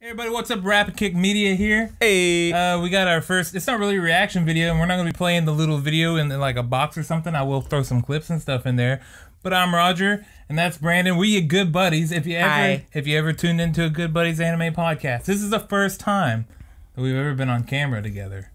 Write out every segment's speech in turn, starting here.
Hey everybody, what's up? RapidKick Media here. Hey. We got our first, it's not really a reaction video, and we're not going to be playing the little video in like a box or something. I will throw some clips and stuff in there. But I'm Roger, and that's Brandon. We your good buddies. If you ever tuned into a Good Buddies anime podcast, this is the first time that we've ever been on camera together.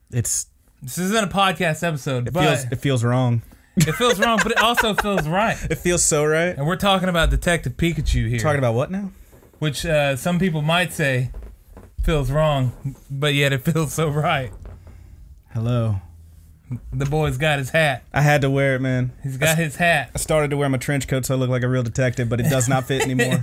This isn't a podcast episode, it feels wrong. It feels wrong, but it also feels right. It feels so right. And we're talking about Detective Pikachu here. Talking about what now? Which some people might say feels wrong, but yet it feels so right. Hello. The boy's got his hat. I had to wear it, man. He's got his hat. I started to wear my trench coat so I look like a real detective, but it does not fit anymore.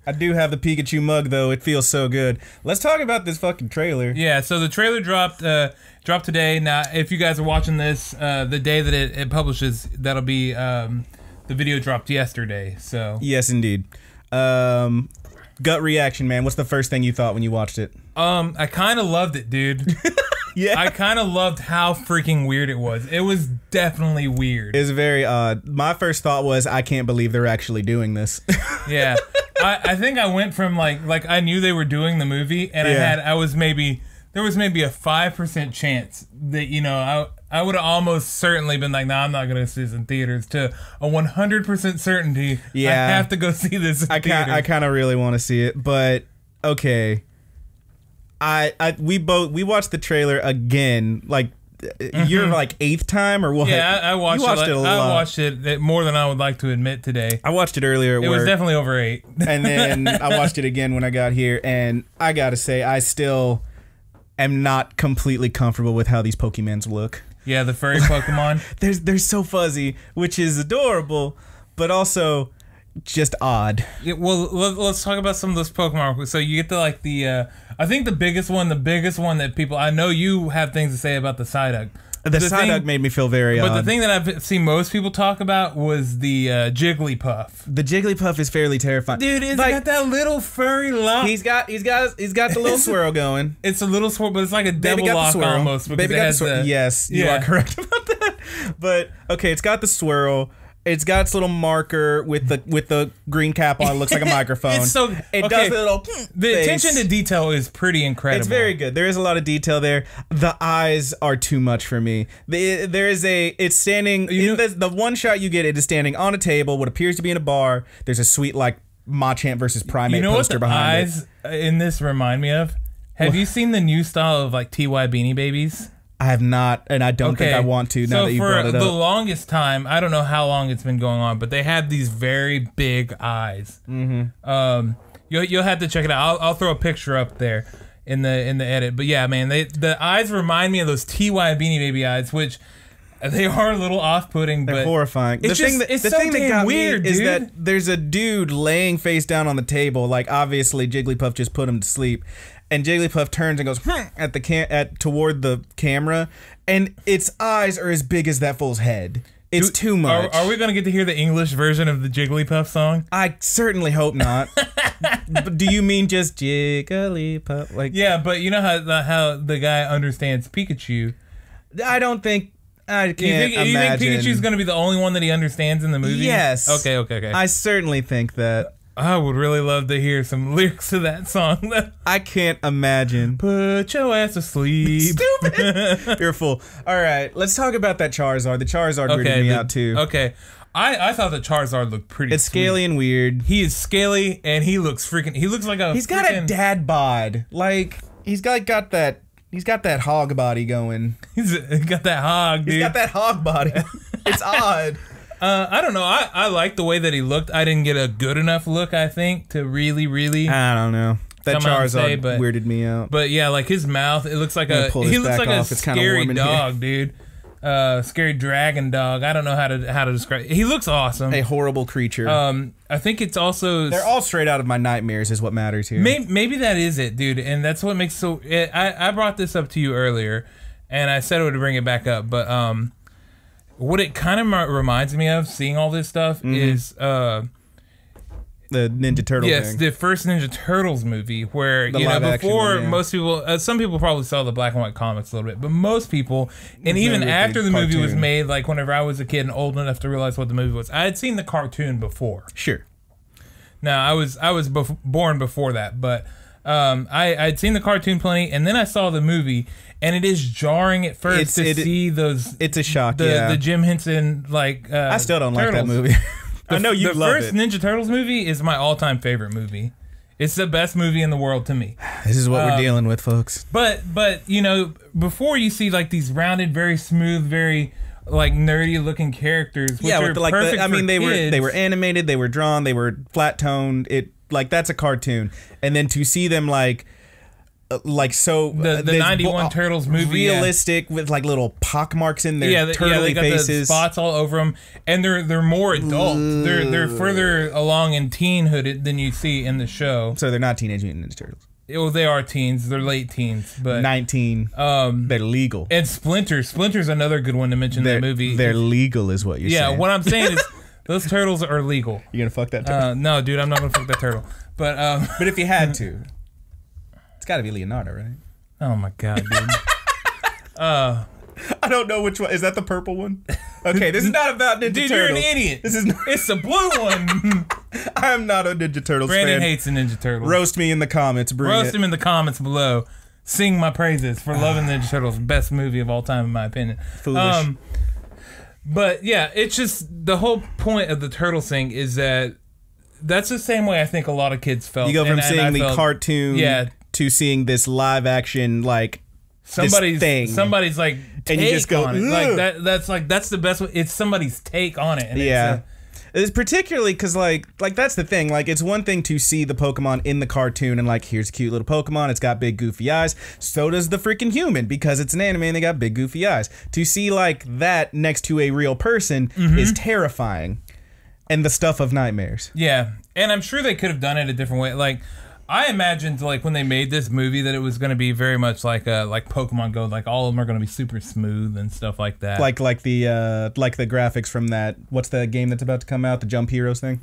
I do have the Pikachu mug, though. It feels so good. Let's talk about this fucking trailer. Yeah, so the trailer dropped today. Now, if you guys are watching this, the day that it publishes, that'll be the video dropped yesterday. So yes, indeed. Gut reaction, man. What's the first thing you thought when you watched it? I kind of loved it, dude. Yeah. I kind of loved how freaking weird it was. It was definitely weird. It's very odd. My first thought was, I can't believe they're actually doing this. Yeah. I think I went from like I knew they were doing the movie, and there was maybe a 5% chance that, you know, I would have almost certainly been like, nah, I'm not gonna see this in theaters, to a 100% certainty. Yeah, I have to go see this in theaters. I kind of really want to see it, but okay. We watched the trailer again, like you're like 8th time or what? Yeah, I watched it a lot. I watched it more than I would like to admit today. I watched it earlier at work. It was definitely over 8. And then I watched it again when I got here, and I gotta say, I still am not completely comfortable with how these Pokemons look. Yeah, the furry Pokemon. They're so fuzzy, which is adorable, but also just odd. Yeah, well, let's talk about some of those Pokemon. So you get the I think the biggest one that people, I know you have things to say about the Psyduck. The Psyduck made me feel very odd. But the thing that I've seen most people talk about was the Jigglypuff. The Jigglypuff is fairly terrifying. Dude, it's got that little furry lock. He's got the little swirl going. It's a little swirl, but it's like a devil lock almost. Baby got the swirl. Yes, you are correct about that. But okay, it's got the swirl. It's got its little marker with the green cap on. It looks like a microphone. It's so it does the little the attention to detail is pretty incredible. It's very good. There is a lot of detail there. The eyes are too much for me. It's standing. The one shot you get, it is standing on a table, what appears to be in a bar. There's a sweet like Machamp versus Primate poster behind it. You know what the eyes in this remind me of? Have you seen the new style of like TY Beanie Babies? I have not, and I don't think I want to now that you brought it up. So for the longest time, I don't know how long it's been going on, but they have these very big eyes. Mm-hmm. You'll have to check it out. I'll throw a picture up there in the edit. But yeah, man, the eyes remind me of those TY Beanie Baby eyes, which they are a little off-putting. They're horrifying. It's the thing that got weird, is that there's a dude laying face down on the table, like obviously Jigglypuff just put him to sleep. And Jigglypuff turns and goes toward the camera, and its eyes are as big as that fool's head. It's too much. Are we gonna get to hear the English version of the Jigglypuff song? I certainly hope not. But do you mean just Jigglypuff? Like, yeah, but you know how the guy understands Pikachu. I don't think. I can't imagine. You think Pikachu's gonna be the only one that he understands in the movie? Yes. Okay. I certainly think that. I would really love to hear some lyrics to that song. I can't imagine. Put your ass to sleep. Stupid. You're a fool. All right, let's talk about that Charizard. The Charizard weirded me out too. Okay. I thought the Charizard looked pretty It's scaly and weird. He is scaly, and he looks freaking... He looks like a... He's got a dad bod. Like, he's got that... He's got that hog body going. He's got that hog, dude. He's got that hog body. It's odd. I don't know. I like the way that he looked. I didn't get a good enough look, I think, to really. I don't know. That Charizard weirded me out. But yeah, like his mouth, it looks like he looks like a scary dog, dude. Scary dragon dog. I don't know how to describe it. He looks awesome. A horrible creature. I think it's also... They're all straight out of my nightmares is what matters here. Maybe that is it, dude. And that's what makes so... I brought this up to you earlier, and I said I would bring it back up, but what it kind of reminds me of, seeing all this stuff, is the Ninja Turtle thing. Yes, the first Ninja Turtles movie, where before most people, some people probably saw the black and white comics a little bit, but most people, and even after the movie was made, like whenever I was a kid and old enough to realize what the movie was, I had seen the cartoon before. Sure. No, I was born before that, but I'd seen the cartoon plenty, and then I saw the movie, and it is jarring at first to see those. It's a shock. The Jim Henson I still don't Turtles. like that movie. I know you love it. The first Ninja Turtles movie is my all-time favorite movie. It's the best movie in the world to me. This is what we're dealing with, folks. But you know, before you see like these rounded, very smooth, very like nerdy looking characters. Which are like perfect I mean, for kids. they were animated, they were drawn, they were flat toned. That's a cartoon, and then to see them like the 91 Turtles movie, realistic with like little pock marks in their turtly got faces, the spots all over them, and they're more adult. They're further along in teenhood than you see in the show. So they're not Teenage Mutant Ninja Turtles. Well, they are teens. They're late teens, but 19. They're legal. And Splinter's another good one to mention in the movie. They're legal, is what you're saying. Yeah, what I'm saying is those turtles are legal. You gonna fuck that turtle? No, dude, I'm not gonna fuck that turtle. But if you had to, it's got to be Leonardo, right? Oh my god, dude. I don't know which one. Is that the purple one? Okay, this is not about Ninja Turtles. Dude, you're an idiot. This is not. It's the blue one. I'm not a Ninja Turtles Brandon fan. hates the Ninja Turtles. Roast me in the comments. Roast him in the comments below. Sing my praises for loving Ninja Turtles. Best movie of all time, in my opinion. Foolish. But yeah, it's just the whole point of the Turtles thing is that's the same way I think a lot of kids felt. You go from seeing the cartoon to seeing this live action like somebody's like take and you just go on it. That's the best way. It's somebody's take on it. And it's particularly because like that's the thing. Like it's one thing to see the Pokemon in the cartoon and like here's a cute little Pokemon. It's got big goofy eyes. So does the freaking human because it's an anime and they got big goofy eyes. To see like that next to a real person is terrifying, and the stuff of nightmares. Yeah, and I'm sure they could have done it a different way. Like I imagined like when they made this movie that it was going to be very much like Pokemon Go. Like all of them are going to be super smooth and stuff like that. Like the graphics from that. What's the game that's about to come out? The Jump Heroes thing.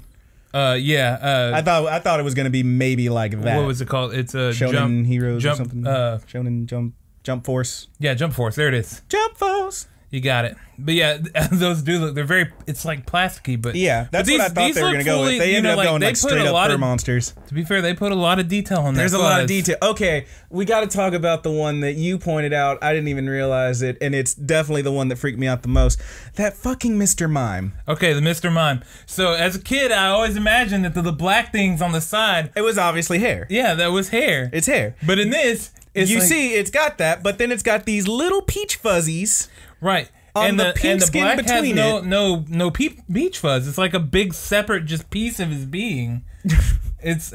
I thought it was going to be maybe like that. What was it called? It's a Shonen Heroes or something. Shonen Jump Force. Yeah, Jump Force. There it is. Jump Force. You got it. But yeah, those do look, they're very, it's like plasticky, but yeah, that's what I thought they were going to go with. They ended up going like straight up fur monsters. To be fair, they put a lot of detail on that. There's a lot of detail. Okay, we got to talk about the one that you pointed out. I didn't even realize it, and it's definitely the one that freaked me out the most. That fucking Mr. Mime. Okay, the Mr. Mime. So as a kid, I always imagined that the black things on the side. It was obviously hair. Yeah, that was hair. It's hair. But in this, you see, it's got that, but then it's got these little peach fuzzies. Right. And the pink skin black between has no peach fuzz. It's like a big separate just piece of his being. It's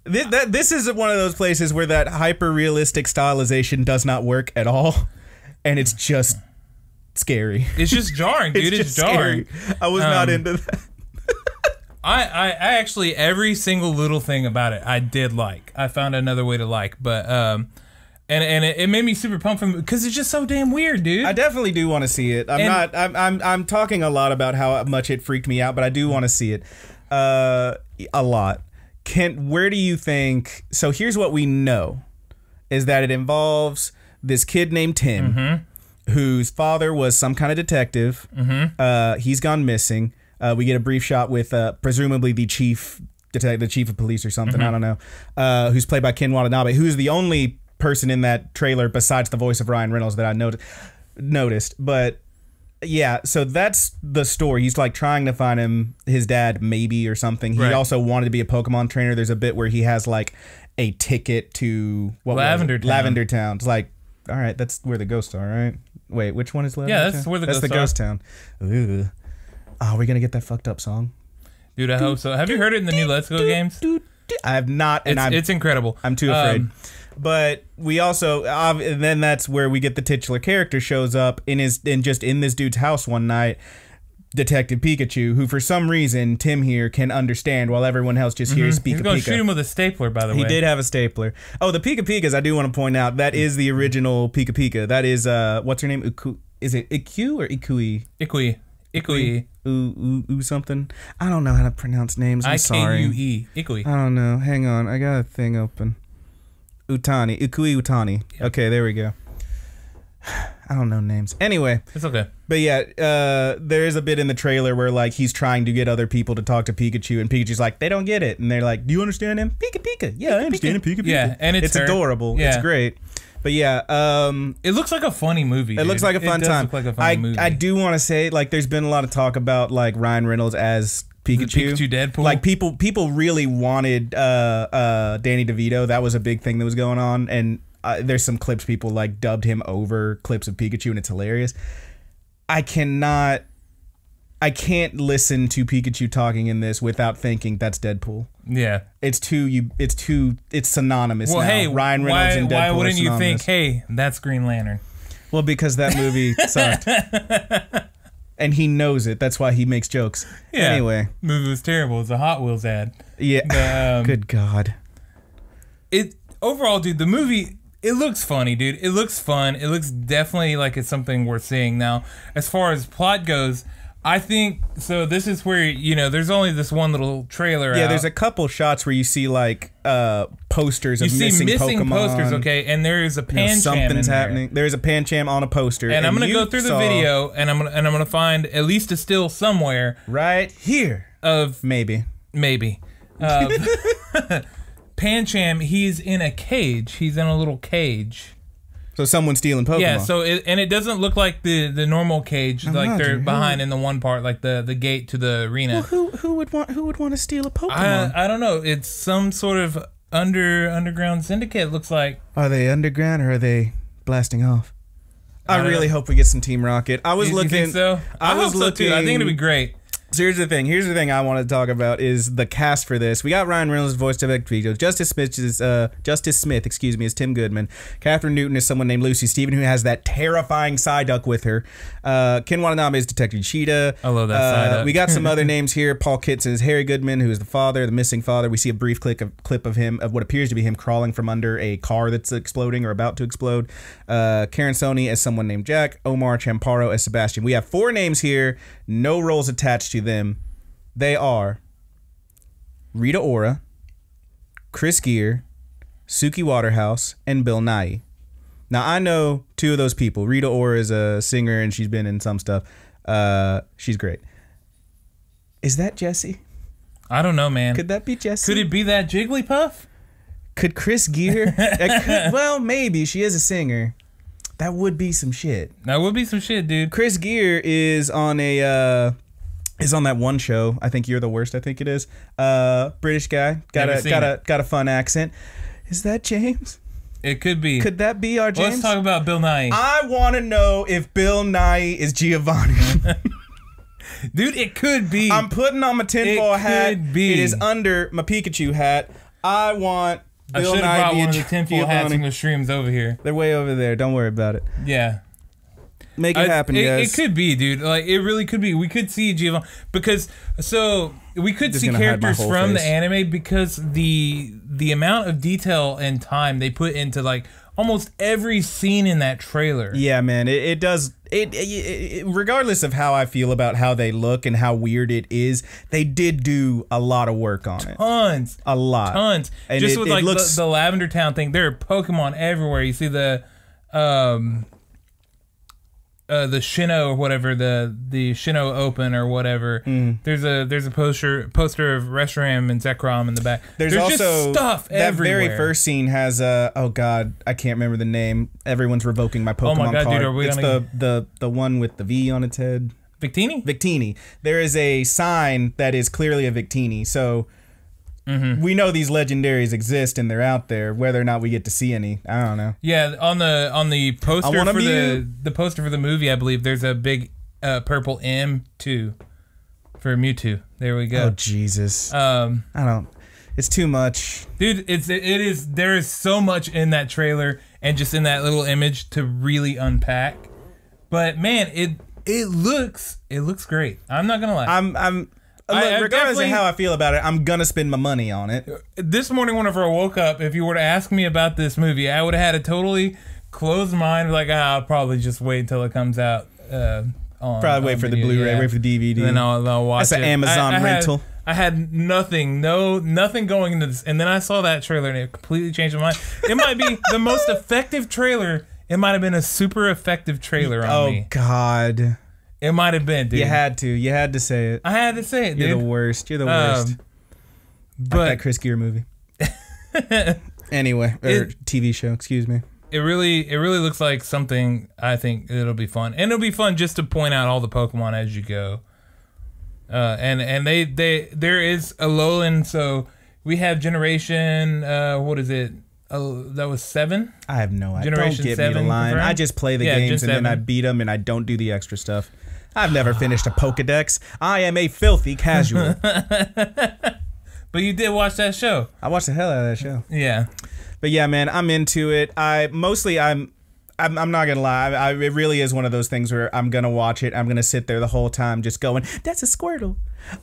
this is one of those places where that hyper realistic stylization does not work at all, and it's just scary. It's just jarring, dude. It's jarring. Scary. I was not into that. I actually every single little thing about it I did like. I found another way to like, but And it made me super pumped because it's just so damn weird, dude. I definitely do want to see it. I'm talking a lot about how much it freaked me out, but I do want to see it a lot. Where do you think? So here's what we know: is that it involves this kid named Tim, whose father was some kind of detective. He's gone missing. We get a brief shot with presumably the chief of police or something. I don't know. Who's played by Ken Watanabe, who's the only person in that trailer besides the voice of Ryan Reynolds that I noticed. But yeah, so that's the story. He's like trying to find his dad maybe or something. He also wanted to be a Pokemon trainer. There's a bit where he has like a ticket to Lavender Town. It's like, all right, that's where the ghosts are, right? Wait, which one is Lavender Town? Yeah, that's where the ghosts are. That's the ghost town. Ooh. Oh, are we gonna get that fucked up song? Dude, I hope so. Have you heard it in the new Let's Go games? I have not, and it's incredible. I'm too afraid. But we also, and then that's where we get the titular character shows up in this dude's house one night, Detective Pikachu, who for some reason Tim here can understand while everyone else just hears Pika Pika. He's going to shoot him with a stapler, by the way. He did have a stapler. Oh, the Pika Pikas, I do want to point out, that is the original Pika Pika. That is, what's her name? Is it Iku or Ikui? Ikui. Ooh, something. I don't know how to pronounce names. I'm sorry. Ikue. Ikui. I don't know. Hang on. I got a thing open. Ikui Utani. Yeah. Okay, there we go. I don't know names. Anyway. It's okay. But yeah, there is a bit in the trailer where like he's trying to get other people to talk to Pikachu, and Pikachu's like, they don't get it. And they're like, do you understand him? Pika Pika. Yeah, I understand him. Pika Pika. Yeah, and it's adorable. Yeah. It's great. But yeah, it looks like a funny movie. It looks like a fun time. Look like a funny movie. I do want to say, like, there's been a lot of talk about like Ryan Reynolds as Pikachu. Pikachu Deadpool. Like people really wanted Danny DeVito. That was a big thing that was going on, and there's some clips people like dubbed him over clips of Pikachu, and it's hilarious. I can't listen to Pikachu talking in this without thinking that's Deadpool. Yeah, it's synonymous. Well, now. hey, Ryan Reynolds and Deadpool. Why wouldn't you think, hey, that's Green Lantern? Well, because that movie sucked, and he knows it. That's why he makes jokes. Yeah. Anyway, movie was terrible. It's a Hot Wheels ad. Yeah. Good God. Overall, dude, the movie. It looks funny, dude. It looks fun. It looks definitely like it's something worth seeing. Now, as far as plot goes, I think so. This is where there's only this one little trailer. Yeah, out. There's a couple shots where you see like posters of missing Pokemon. Posters, okay, and there is a Pancham. Something's happening. There's a Pancham on a poster, and I'm gonna go through the video, and I'm gonna find at least a still somewhere right here of maybe. Pancham, he's in a cage. He's in a little cage. So someone's stealing Pokemon. Yeah. So it doesn't look like the normal cage, like they're behind in the one part, like the gate to the arena. Well, who would want to steal a Pokemon? I don't know. It's some sort of underground syndicate. It looks like. Are they underground or are they blasting off? I really hope we get some Team Rocket. I was looking. You think so? I hope so too. I think it'd be great. So here's the thing. Here's the thing I want to talk about is the cast for this. We got Ryan Reynolds voiced by Pikachu. Justice Smith, is Tim Goodman. Catherine Newton is someone named Lucy Stephen who has that terrifying Psyduck with her. Ken Watanabe is Detective Cheetah. I love that Psyduck. We got some other names here. Paul Kitson is Harry Goodman, who is the father, the missing father. We see a brief clip of him, of what appears to be him crawling from under a car that's exploding or about to explode. Karen Sony as someone named Jack. Omar Champaro as Sebastian. We have 4 names here. No roles attached to them. They are Rita Ora, Chris Gere, Suki Waterhouse, and Bill Nighy. Now, I know 2 of those people. Rita Ora is a singer, and she's been in some stuff. She's great. Is that Jessie? I don't know, man. Could that be Jessie? Could it be that Jigglypuff? Could Chris Gere? Well, maybe. She is a singer. That would be some shit. That would be some shit, dude. Chris Gere is on that one show. I Think You're the Worst. I think it is. British guy. Got a fun accent. Is that James? It could be. Could that be our James? Let's talk about Bill Nighy. I want to know if Bill Nighy is Giovanni. Dude, it could be. I'm putting on my tinfoil hat. Could be. It is under my Pikachu hat. I want Bill Nighy. I should have brought one of the tinfoil Giovanni. hats from the streams over here. They're way over there. Don't worry about it. Yeah. Make it happen, guys. It could be, dude. Like, it really could be. We could see Giovanni because we could see characters from the anime because the amount of detail and time they put into like almost every scene in that trailer. Yeah, man. It does. It regardless of how I feel about how they look and how weird it is, they did do a lot of work on it. Tons. A lot. Tons. And just with like the Lavender Town thing, there are Pokemon everywhere. You see the Sinnoh or whatever, the Sinnoh Open or whatever. There's a poster of Reshiram and Zekrom in the back. There's also just stuff everywhere. That very first scene has oh god, I can't remember the name. Everyone's revoking my Pokemon my god, card. Dude, it's the one with the V on its head. Victini? Victini. There is a sign that is clearly a Victini. So we know these legendaries exist and they're out there. Whether or not we get to see any, I don't know. Yeah, on the poster for the poster for the movie, I believe there's a big purple M2 for Mewtwo. There we go. Oh Jesus. I don't. It's too much, dude. It is. There is so much in that trailer and just in that little image to really unpack. But man, it looks great. I'm not gonna lie. Regardless of how I feel about it, I'm gonna spend my money on it. This morning, whenever I woke up, if you were to ask me about this movie, I would have had a totally closed mind. Like, I'll probably just wait until it comes out. Probably wait for the Blu-ray, wait for the DVD. And then I'll watch it. That's an Amazon rental. I had nothing going into this, and then I saw that trailer, and it completely changed my mind. It might be the most effective trailer It might have been a super effective trailer on me. Oh God. It might have been, dude. You had to say it. I had to say it, dude. You're the worst. You're the worst. But like that Chris Gear movie. Anyway, or TV show, excuse me. It really looks like something. I think it'll be fun, and it'll be fun just to point out all the Pokemon as you go. And there is a Alolan, so we have Generation. What is it? That was 7. I have no idea. Generation Don't get 7 me the line. confirmed? I just play the games and then I beat them and I don't do the extra stuff. I've never finished a Pokedex. I am a filthy casual. But you did watch that show. I watched the hell out of that show. Yeah. But yeah, man, I'm into it. I'm not gonna lie. It really is one of those things where I'm gonna watch it. I'm gonna sit there the whole time just going, "That's a Squirtle.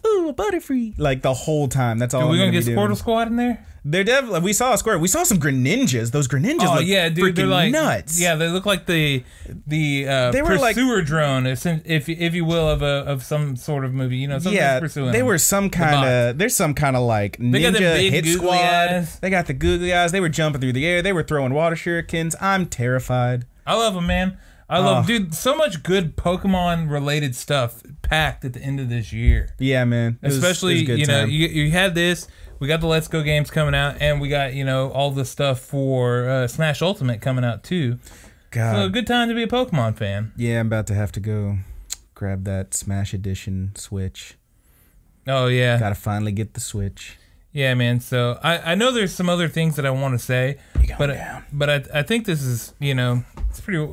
Ooh, a Butterfree." Like the whole time. That's all. Are we gonna get be Squirtle doing. Squad in there? They're definitely. We saw a Squirtle. We saw some Greninjas. Those Greninjas look freaking they're like nuts. Yeah, they look like the they were pursuer drone, if you will, of some sort of movie. You know, something's pursuing. They them. were some kind of. There's some kind of like ninja hit squad. Eyes. They got the googly eyes. They were jumping through the air. They were throwing water shurikens. I'm terrified. I love them, man. I love, dude, so much good Pokemon related stuff packed at the end of this year. Yeah, man. Especially, it was a good time. you had this. We got the Let's Go games coming out, and we got, all the stuff for Smash Ultimate coming out too. God. So a good time to be a Pokemon fan. Yeah, I'm about to have to go grab that Smash Edition Switch. Oh yeah. Gotta finally get the Switch. Yeah, man. So I know there's some other things that I want to say, but I think this is, it's pretty.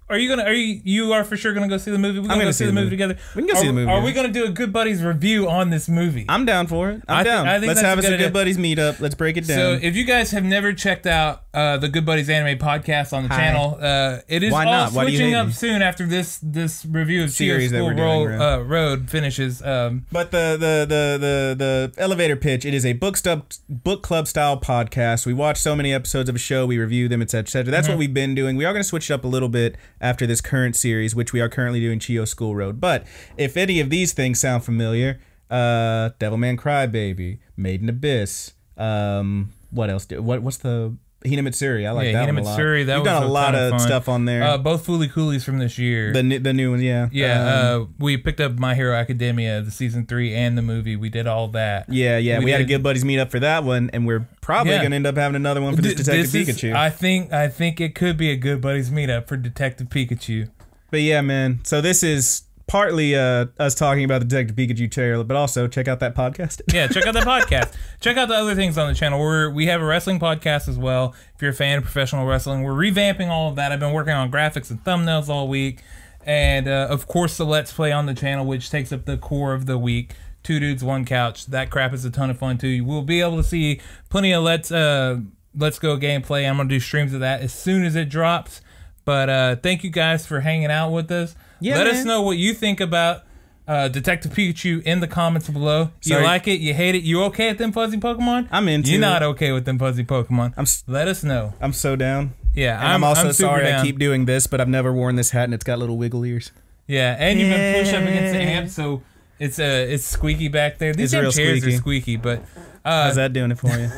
You are for sure gonna go see the movie? We're gonna go see the movie together. We can go see the movie. Are we gonna do a Good Buddies review on this movie? I'm down for it. I'm down. I think Let's that's have a us a good Good Buddies meetup. Let's break it down. So if you guys have never checked out the Good Buddies anime podcast on the channel, it is all switching up soon after this review of series School that we're doing, Road finishes. But the elevator pitch, it is a book club style podcast. We watch so many episodes of a show, we review them, etc., etc. That's what we've been doing. We are going to switch it up a little bit after this current series, which we are currently doing Chio School Road. But if any of these things sound familiar, Devilman Crybaby, Made in Abyss, what else? What's the Hinamatsuri? I like that one a lot. Hinamatsuri, We've done a lot of stuff on there. Both Fooly Coolies from this year. The new ones, yeah. Yeah, we picked up My Hero Academia, the season 3 and the movie. We did all that. Yeah. We had a Good Buddies meet up for that one, and we're probably going to end up having another one for this Detective Pikachu. I think it could be a Good Buddies meetup for Detective Pikachu. But yeah, man. So this is partly us talking about the Detective Pikachu trailer, but also check out that podcast. Yeah, check out that podcast. Check out the other things on the channel. We have a wrestling podcast as well. If you're a fan of professional wrestling, we're revamping all of that. I've been working on graphics and thumbnails all week. And, of course, the Let's Play on the channel, which takes up the core of the week. 2 Dudes, 1 Couch. That crap is a ton of fun, too. You will be able to see plenty of Let's Go gameplay. I'm going to do streams of that as soon as it drops. But thank you guys for hanging out with us. Yeah, Let us know what you think about Detective Pikachu in the comments below. You like it? You hate it? You okay with them fuzzy Pokemon? I'm into it. You're not okay with them fuzzy Pokemon. Let us know. I'm so down. Yeah, and I'm also sorry down. I keep doing this, but I've never worn this hat and it's got little wiggle ears. Yeah, and you've been pushed up against the amp, so it's squeaky back there. These damn chairs are squeaky, but how's that doing it for you?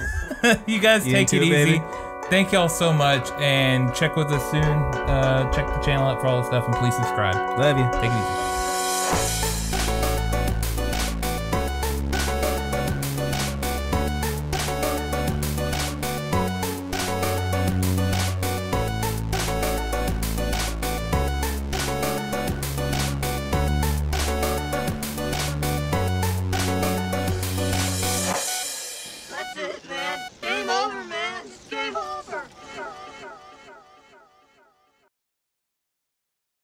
You guys take it easy. Baby? Thank y'all so much, and check with us soon. Check the channel out for all the stuff, and please subscribe. Love you. Take it easy.